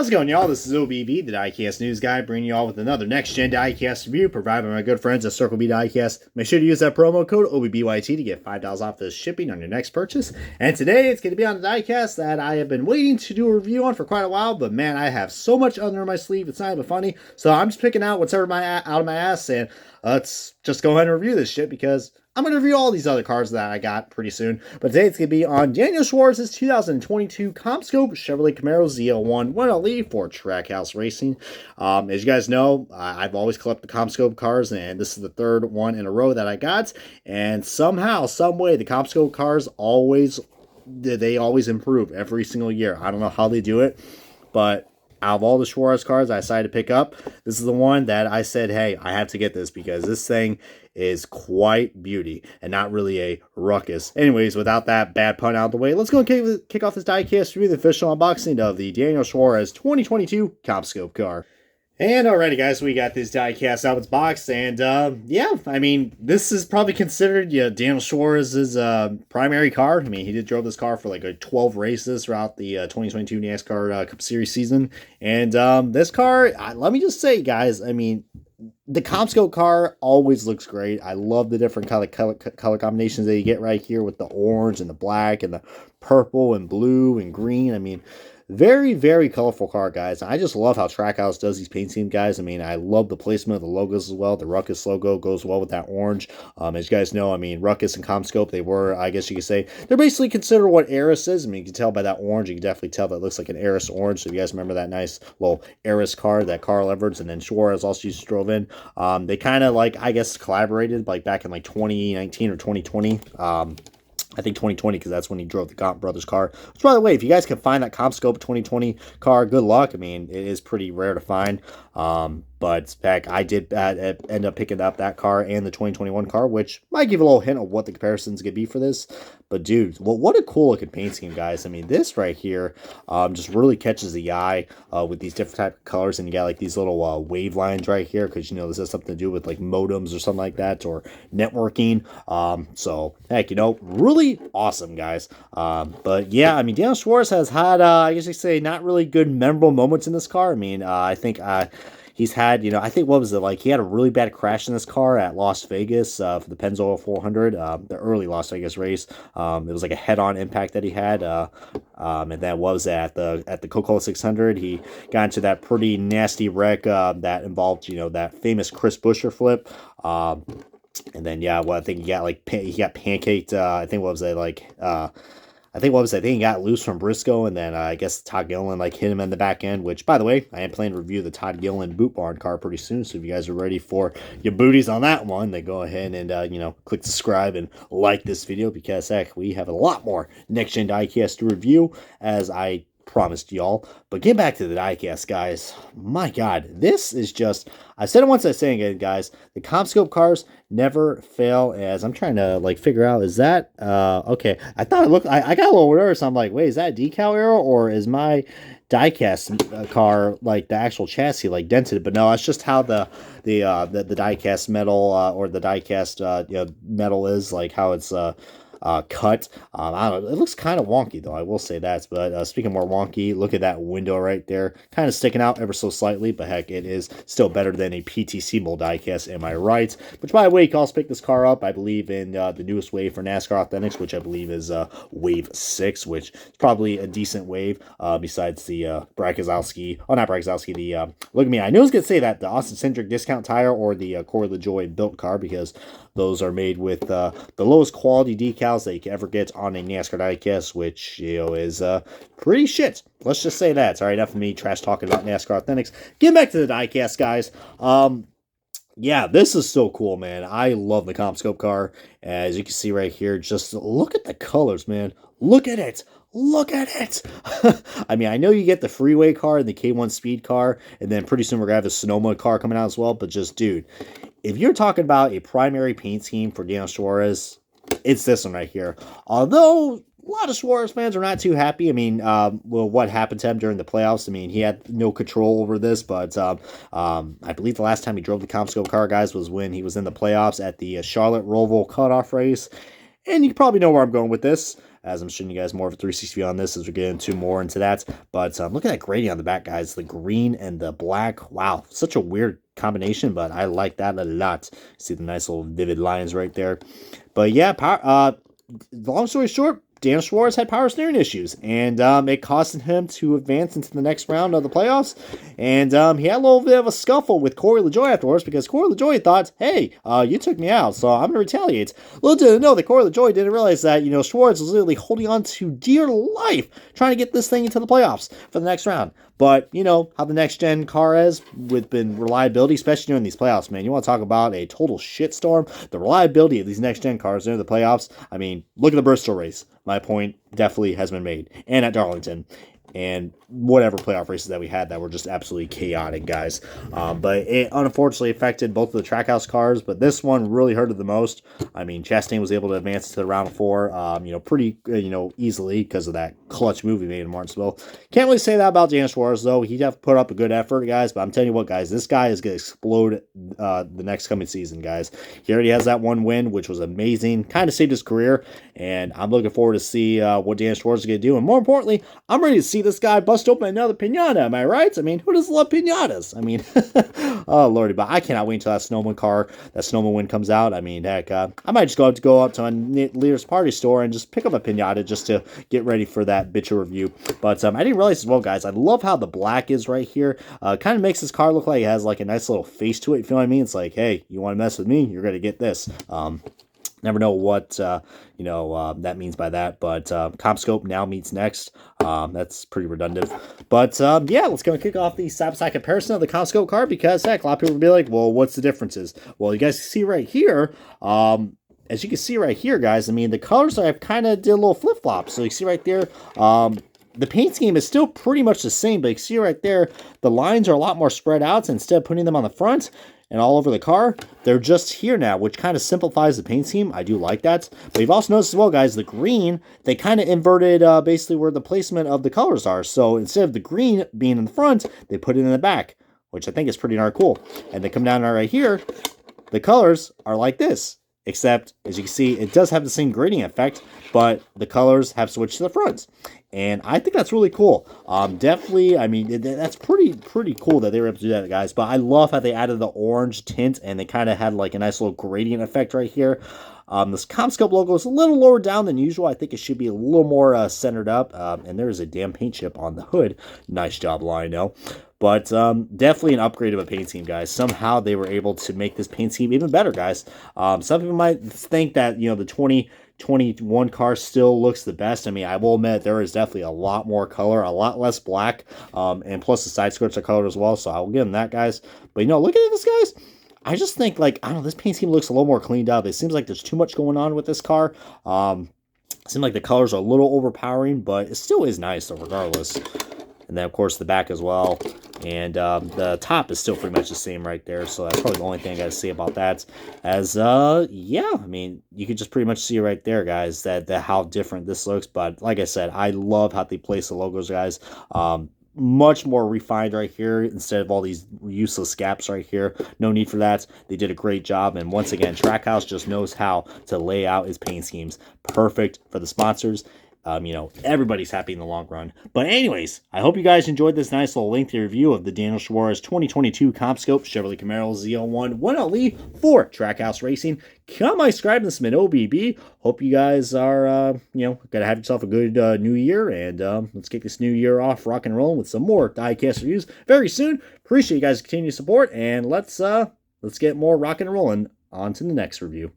How's it going, y'all? This is OBB, the Diecast News Guy, bringing you all with another next-gen Diecast review provided by my good friends at Circle B Diecast. Make sure to use that promo code OBBYT to get $5 off the shipping on your next purchase. And today, it's going to be on the Diecast that I have been waiting to do a review on for quite a while, but man, I have so much under my sleeve, it's not even funny. So I'm just picking out what's out of my ass, and let's just go ahead and review this shit, because I'm going to review all these other cars that I got pretty soon. But today it's going to be on Daniel Suarez's 2022 COMMSCOPE Chevrolet Camaro ZL1 1LE for Trackhouse Racing. As you guys know, I've always collected the COMMSCOPE cars, and this is the third one in a row that I got. And somehow, some way, the COMMSCOPE cars always improve every single year. I don't know how they do it, but out of all the Suarez cars I decided to pick up, this is the one that I said, hey, I have to get this because this thing is quite beauty and not really a ruckus. Anyways, without that bad pun out of the way, let's go and kick off this diecast review, the official unboxing of the Daniel Suarez 2022 COMMSCOPE car. And alrighty, guys, we got this diecast out of its box, and yeah, I mean, this is probably considered Daniel Suarez's primary car. I mean, he drove this car for like 12 races throughout the 2022 NASCAR Cup Series season, and this car, let me just say, guys, I mean, the COMMSCOPE car always looks great. I love the different color combinations that you get right here with the orange and the black and the purple and blue and green. I mean, very, very colorful car, guys. I just love how Trackhouse does these paint schemes, guys. I mean, I love the placement of the logos as well. The Ruckus logo goes well with that orange. As you guys know, I mean, Ruckus and COMMSCOPE, they were, I guess you could say, they're basically considered what Eris is. I mean, you can tell by that orange. You can definitely tell that it looks like an Eris orange. So if you guys remember that nice little Eris car that Carl Edwards and then Suarez also used to drove in. They kind of, like, I guess, collaborated, like, back in, like, 2019 or 2020. I think 2020, because that's when he drove the Gaunt Brothers car. Which, by the way, if you guys can find that COMMSCOPE 2020 car, good luck. I mean, it is pretty rare to find. But heck, I did end up picking up that car and the 2021 car, which might give a little hint of what the comparisons could be for this. But dude, well, what a cool looking paint scheme, guys. I mean, this right here just really catches the eye with these different type of colors. And you got like these little wave lines right here, because, you know, this has something to do with like modems or something like that, or networking. So heck, you know, really awesome, guys. But yeah, I mean, Daniel Suarez has had, I guess you could say, not really good memorable moments in this car. I mean, I think he's had, you know, I think, what was it, like, he had a really bad crash in this car at Las Vegas for the Pennzoil 400, the early Las Vegas race. It was like a head-on impact that he had, and that was at the Coca-Cola 600. He got into that pretty nasty wreck that involved, you know, that famous Chris Buescher flip. And then, yeah, well, I think he got pancaked, I think, what was it, like, I think he got loose from Briscoe, and then I guess Todd Gilliland like hit him in the back end, which, by the way, I am planning to review the Todd Gilliland Boot Barn car pretty soon, so if you guys are ready for your booties on that one, then go ahead and, you know, click subscribe and like this video, because, heck, we have a lot more next-gen diecast to review, as I promised y'all. But get back to the diecast, guys. My God, this is just, I said it once, I say it again, guys. The COMMSCOPE cars never fail. As I'm trying to like figure out, is that okay? I thought I got a little nervous. I'm like, wait, is that a decal error, or is my diecast car, like the actual chassis, like dented? But no, it's just how the diecast metal or the diecast you know, metal is, like how it's cut. I don't know. It looks kind of wonky, though. I will say that. But speaking more wonky, look at that window right there, kind of sticking out ever so slightly. But heck, it is still better than a PTC mold diecast. Am I right? Which, by the way, you can also pick this car up, I believe, in the newest wave for NASCAR Authentics, which I believe is Wave 6, which is probably a decent wave. Besides the Brad Keselowski, oh, not Brad Keselowski. The look at me. I knew I was gonna say that the Austin Cindric discount tire or the Corey LaJoie built car, because those are made with the lowest quality decals that you can ever get on a NASCAR diecast, which, you know, is pretty shit. Let's just say that. All right, enough of me trash talking about NASCAR Authentics. Getting back to the diecast, guys. Yeah, this is so cool, man. I love the COMMSCOPE car. As you can see right here, just look at the colors, man. Look at it. Look at it. I mean, I know you get the Freeway car and the K1 Speed car, and then pretty soon we're going to have the Sonoma car coming out as well. But just, dude, if you're talking about a primary paint scheme for Daniel Suarez, it's this one right here. Although a lot of Suarez fans are not too happy. I mean, well, what happened to him during the playoffs? I mean, he had no control over this, but I believe the last time he drove the COMMSCOPE car, guys, was when he was in the playoffs at the Charlotte Roval cutoff race. And you probably know where I'm going with this. as I'm showing you guys more of a 360 view on this as we get into more into that. But look at that grading on the back, guys. The green and the black. Wow, such a weird combination, but I like that a lot. See the nice little vivid lines right there. But yeah, long story short, Daniel Suarez had power steering issues, and it caused him to advance into the next round of the playoffs. And he had a little bit of a scuffle with Corey LaJoie afterwards, because Corey LaJoie thought, hey, you took me out, so I'm going to retaliate. Little did he know that Corey LaJoie didn't realize that, Suarez was literally holding on to dear life, trying to get this thing into the playoffs for the next round. But, how the next-gen car is with reliability, especially during these playoffs, man. You want to talk about a total shitstorm? The reliability of these next-gen cars during the playoffs, I mean, look at the Bristol race. My point definitely has been made. And at Darlington. And whatever playoff races that we had that were just absolutely chaotic, guys. But it unfortunately affected both of the Trackhouse cars, but this one really hurt it the most. I mean, Chastain was able to advance to the round 4, pretty, easily because of that clutch move he made in Martinsville. Can't really say that about Daniel Suarez, though. He definitely put up a good effort, guys, but I'm telling you what, guys, this guy is going to explode the next coming season, guys. He already has that one win, which was amazing. Kind of saved his career, and I'm looking forward to see what Daniel Suarez is going to do. And more importantly, I'm ready to see this guy bust open another pinata, am I right? I mean, who doesn't love pinatas? I mean, oh lordy, but I cannot wait until that snowman win comes out. I mean, heck, I might just go up to a Leader's Party store and just pick up a pinata just to get ready for that bitch review. But I didn't realize as well, guys, I love how the black is right here. Kind of makes this car look like it has like a nice little face to it, if you know what I mean? It's like, hey, you want to mess with me? You're going to get this. Never know what, that means by that, but COMMSCOPE now meets next. That's pretty redundant. But, yeah, let's go kick off the side-by-side comparison of the COMMSCOPE car, because, heck, a lot of people will be like, well, what's the differences? Well, you guys can see right here, as you can see right here, guys, I mean, the colors I kind of did a little flip-flop. So you see right there, the paint scheme is still pretty much the same, but you see right there, the lines are a lot more spread out. So instead of putting them on the front and all over the car, they're just here now, which kind of simplifies the paint scheme. I do like that. But you've also noticed as well, guys, the green, they kind of inverted basically where the placement of the colors are. So instead of the green being in the front, they put it in the back, which I think is pretty darn cool. And they come down right here, the colors are like this. Except, as you can see, it does have the same grading effect, but the colors have switched to the front. And I think that's really cool. Definitely, I mean, that's pretty cool that they were able to do that, guys. But I love how they added the orange tint, and they kind of had like a nice little gradient effect right here. This COMMSCOPE logo is a little lower down than usual. I think it should be a little more centered up. And there is a damn paint chip on the hood. Nice job, Lionel. But definitely an upgrade of a paint scheme, guys. Somehow they were able to make this paint scheme even better, guys. Some people might think that, the 2021 car still looks the best. I mean, I will admit there is definitely a lot more color, a lot less black, and plus the side skirts are colored as well, so I will give them that, guys. But, look at this, guys. I just think, like, I don't know, this paint scheme looks a little more cleaned up. It seems like there's too much going on with this car. It seems like the colors are a little overpowering, but it still is nice, though, regardless. And then, of course, the back as well. And the top is still pretty much the same right there. So that's probably the only thing I got to say about that. As, yeah, I mean, you can just pretty much see right there, guys, that how different this looks. But like I said, I love how they place the logos, guys. Much more refined right here instead of all these useless gaps right here. No need for that. They did a great job. And once again, Trackhouse just knows how to lay out his paint schemes. Perfect for the sponsors. Everybody's happy in the long run. But anyways, I hope you guys enjoyed this nice little lengthy review of the Daniel Suarez 2022 COMMSCOPE Chevrolet Camaro Z01 1LE for Trackhouse Racing. Come subscribe and submit OBB. Hope you guys are, gonna have yourself a good new year. And let's kick this new year off rock and rolling with some more diecast reviews very soon. Appreciate you guys' continued support. And let's get more rock and rolling on to the next review.